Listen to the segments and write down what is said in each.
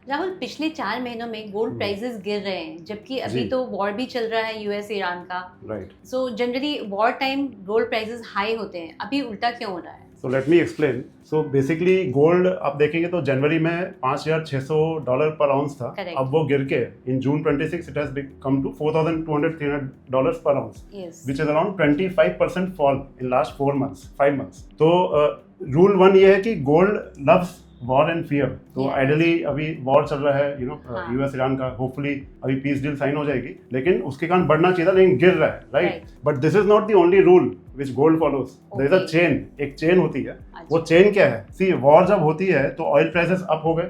राहुल, पिछले 4 महीनों में गोल्ड प्राइसेस गिर रहे हैं, जबकि अभी तो वॉर भी चल रहा है यूएस ईरान का। Right. So generally war time gold prices high होते हैं, अभी उल्टा क्यों हो रहा है? So let me explain. So basically gold आप देखेंगे तो जनवरी में $5,600 पर आउंस था। Correct. अब वो गिर के इन जून 26 इट हैज कम टू $4,200-300 पर ounce, Yes. Which is around 25% fall in last 5 months। तो रूल 1 ये है कि gold loves war and fear. तो Yes. आइडियली अभी वॉर चल रहा है, हाँ. यूएस ईरान का, होपफुली अभी पीस डील साइन हो जाएगी, लेकिन उसके कारण बढ़ना चाहिए था, लेकिन गिर रहा है, right. But this is not the only rule which gold follows. There is a chain, एक चेन होती है। वो चेन क्या है? सी, वॉर जब होती है तो ऑयल प्राइसेस अप हो गए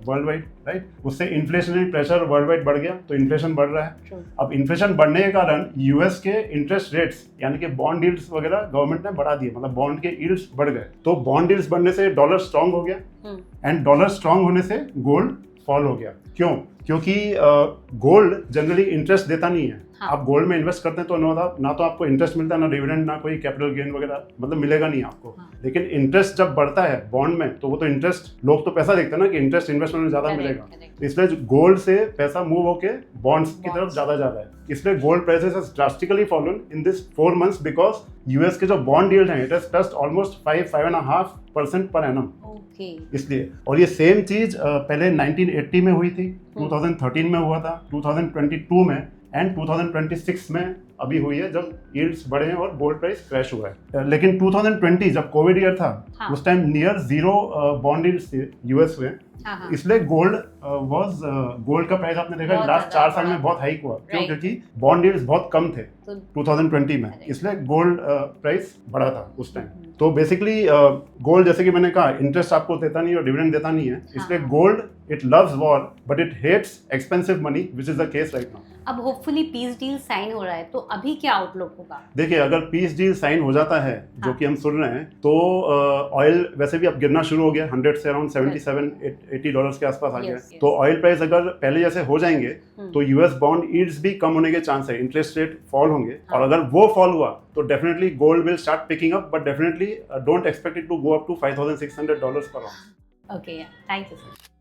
वर्ल्ड वाइड, राइट। उससे इन्फ्लेशनरी प्रेशर वर्ल्ड वाइड बढ़ गया, तो इन्फ्लेशन बढ़ रहा है। अब इन्फ्लेशन बढ़ने के कारण यूएस के इंटरेस्ट रेट्स यानी कि बॉन्ड यील्ड्स वगैरह गवर्नमेंट ने बढ़ा दिए, मतलब बॉन्ड के यील्ड्स बढ़ गए। तो बॉन्ड यील्ड्स बढ़ने से डॉलर स्ट्रांग हो गया, एंड डॉलर स्ट्रांग होने से गोल्ड फॉल हो गया। क्यों? क्योंकि गोल्ड जनरली इंटरेस्ट देता नहीं है। हाँ. आप गोल्ड में इन्वेस्ट करते हैं तो ना तो आपको इंटरेस्ट मिलता है, ना डिविडेंड, ना कोई कैपिटल गेन वगैरह, मतलब मिलेगा नहीं आपको। हाँ. लेकिन इंटरेस्ट जब बढ़ता है बॉन्ड में, तो वो तो इंटरेस्ट, लोग तो पैसा देखते हैं ना कि इंटरेस्ट इन्वेस्टमेंट में ज्यादा मिलेगा, इसलिए गोल्ड से पैसा मूव होके बॉन्ड्स की तरफ ज्यादा जा रहा है। इसलिए gold prices has drastically fallen in this 4 months because US के जो बॉन्ड यील्ड हैं it has touched almost 5.5% per annum. इसलिए, और ये सेम चीज पहले 1980 में हुई थी, 2013 में हुआ था, 2022 में एंड 2026 में अभी हुई है, जब यील्ड्स बढ़े हैं और गोल्ड प्राइस क्रैश हुआ है। लेकिन 2020 जब कोविड ईयर था, हाँ. उस time near zero bond yields थे यूएस में, इसलिए गोल्ड का प्राइस आपने देखा लास्ट 4 साल में बहुत हाइक हुआ। क्यों? क्योंकि बॉन्ड यील्ड्स बहुत कम थे 2020 में, इसलिए गोल्ड प्राइस बढ़ा था उस टाइम। तो बेसिकली गोल्ड, जैसे कि मैंने कहा, इंटरेस्ट आपको देता नहीं और डिविडेंड देता नहीं है, इसलिए gold it loves war but it hates expensive money, which is the case right now. अब होपफुली पीस डील साइन हो रहा है, तो अभी क्या आउटलुक होगा? देखिए, अगर पीस डील साइन हो जाता है, जो कि हम सुन रहे हैं, तो ऑयल वैसे भी अब गिरना शुरू हो गया, 100 से अराउंड $77-80 के आसपास आ गया। तो ऑयल प्राइस अगर पहले जैसे हो जाएंगे, तो यूएस बॉन्ड यील्ड्स भी कम होने के चांस है, इंटरेस्ट रेट फॉल होंगे, और अगर वो फॉल हुआ तो definitely gold will start picking up, but definitely don't expect it to go up to $5,600 per ounce. Okay, thank you sir.